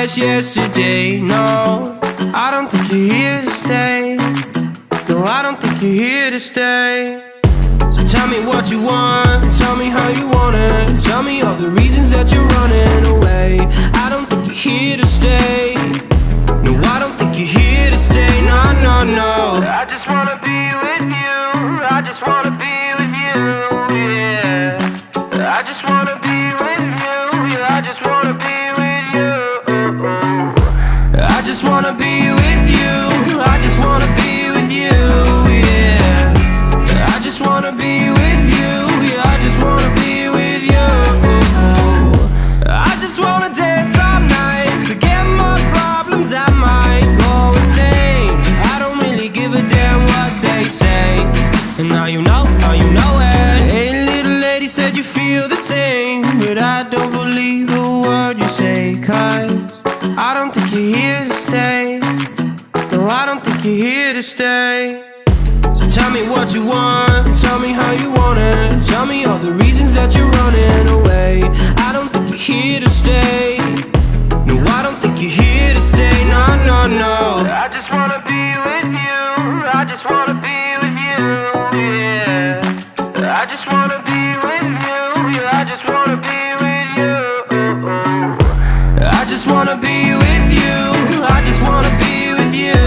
was yesterday. No, I don't think you're here to stay. No, I don't think you're here to stay. So tell me what you want, tell me how you want it. Tell me all the reasons that you're running away. I don't think you're here to stay. No, I don't think you're here to stay. No, no, no. I just wanna be with you. I just wanna be with you, yeah. I just wanna be with you. Yeah, I just wanna be with you. I just wanna be with you. I just wanna be with you, yeah. I just wanna be with you. Yeah, I just wanna be with you. I just wanna dance all night, forget my problems, I might go insane. I don't really give a damn what they say. And now you know it. Hey, little lady said you feel the same, but I don't believe a word you say. Cause I don't think you're here to stay. No, I don't think you're here to stay. So tell me what you want, tell me how you want it. Tell me all the reasons that you're running away. I don't think you're here to stay. No, I don't think you're here to stay. No, no, no. I just wanna be with you. I just wanna be with you, yeah. I just wanna be with you. Yeah, I just wanna be with you. I just wanna be with you. I just wanna be with you,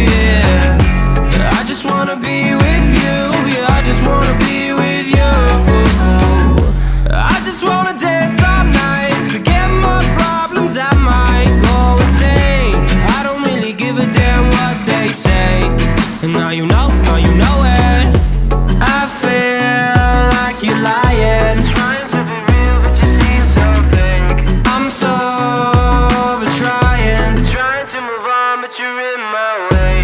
yeah. I just wanna be with you. Yeah, I just wanna be with you. I just wanna dance all night, forget my problems, I might go insane. I don't really give a damn what they say. And now you know it. I feel like you're lying, trying to be real, but you seem so fake. I'm so over trying to move on, but you're in my way.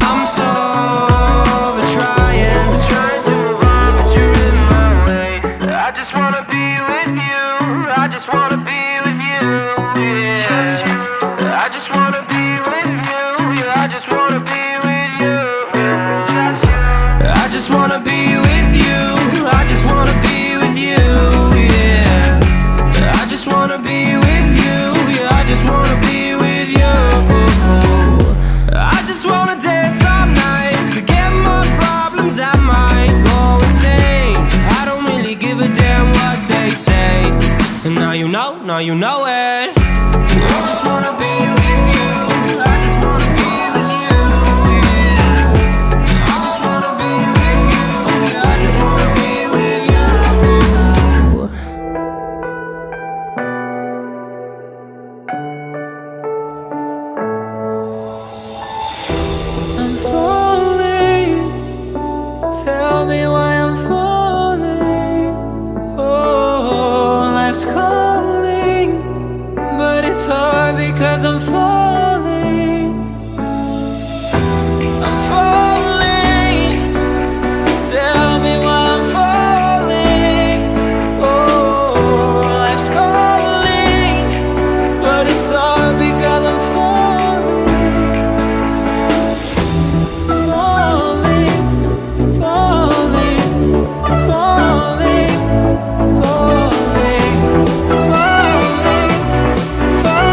I'm so over trying to move on, but you're in my way. I just wanna be with you. I just wanna be with you, yeah. I just wanna be with you. Yeah, I just wanna be with you. I just wanna be with you. I just wanna be with you, yeah. I just wanna be with you. Yeah, I just wanna be with you. I just wanna dance all night, forget my problems, I might go insane. I don't really give a damn what they say. And now you know it. I just wanna be with you. I just wanna be with you, yeah. I just wanna be with you. Yeah, I just wanna be with you. I'm falling. Tell me why I'm falling. Oh, life's calling, but it's hard because I'm falling. I'm falling. Tell me why I'm falling. Oh, life's calling, but it's hard because I'm falling. Falling, falling, falling, falling, falling, falling, falling,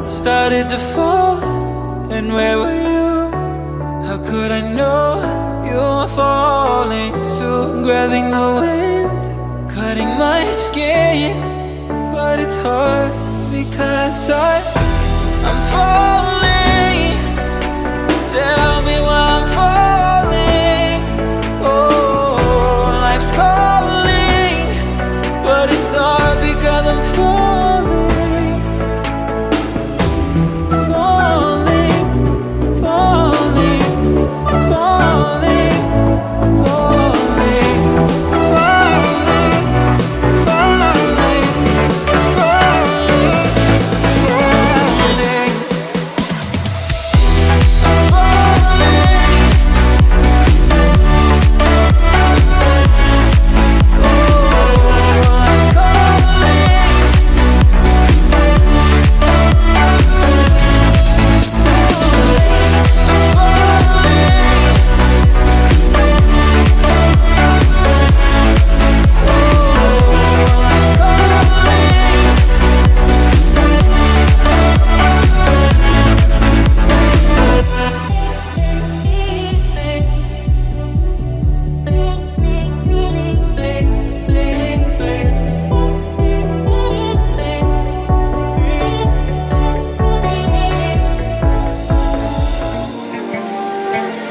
started to fall, and where were you? How could I know you were falling too? Grabbing the wind, cutting my skin, but it's hard because I'm falling. tell me why I'm falling. Oh, life's calling, but it's hard because I'm falling, falling, falling, falling, falling, falling, falling,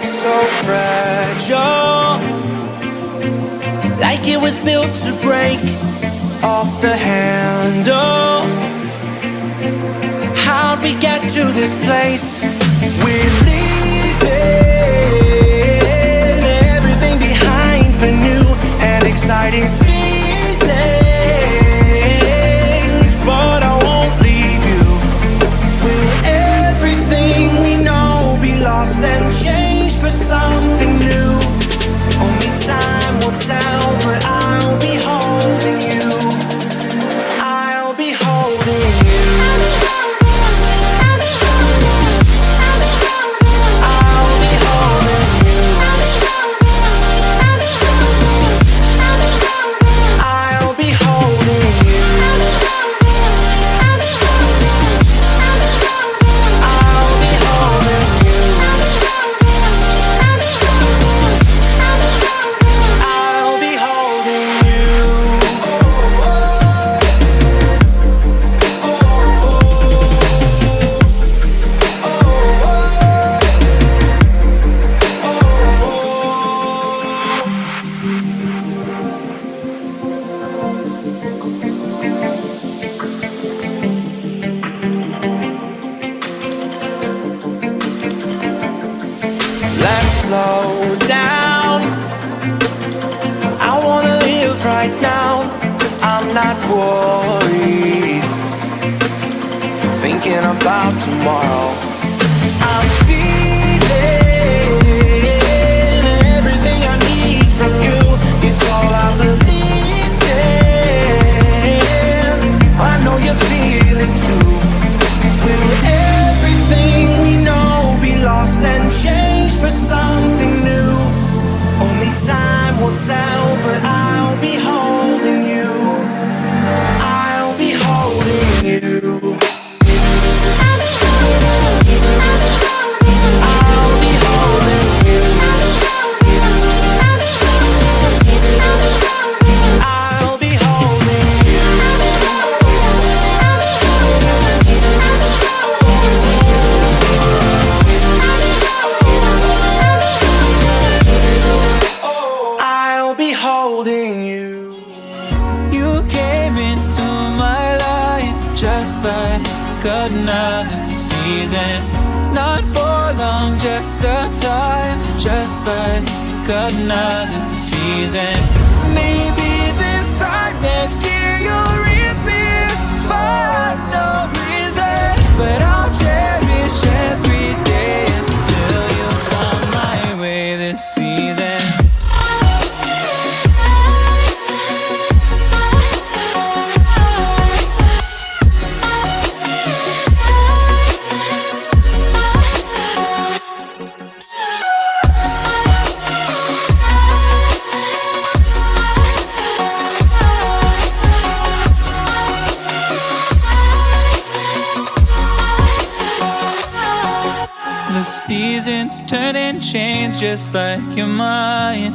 so fragile, like it was built to break off the handle. How'd we get to this place? We're leaving everything behind for new and exciting feelings, but I won't leave you. Will everything we know be lost and changed for something new? Only time will tell, but I'll be holding you. I'll be holding you. I'll be holding you. I'll be holding you. I'll be holding you. I'll be holding you. Let's slow down. I wanna live right now. I'm not worried, thinking about tomorrow. I'm feeling everything I need from you. It's all I believe in. I know you feel it too. Will everything we know be lost and changed for something new? Only time will tell, but I'll be holding you. I'll be holding you. I'll be holding you. I'll be holding you. I'll be holding you. You came into my life just like another season. Not for long, just a time, just like another season. Maybe this time next year you'll reappear for no reason, but I'll cherish every day until you come my way this season. The seasons turn and change just like your mind,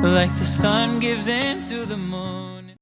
like the sun gives into the moon.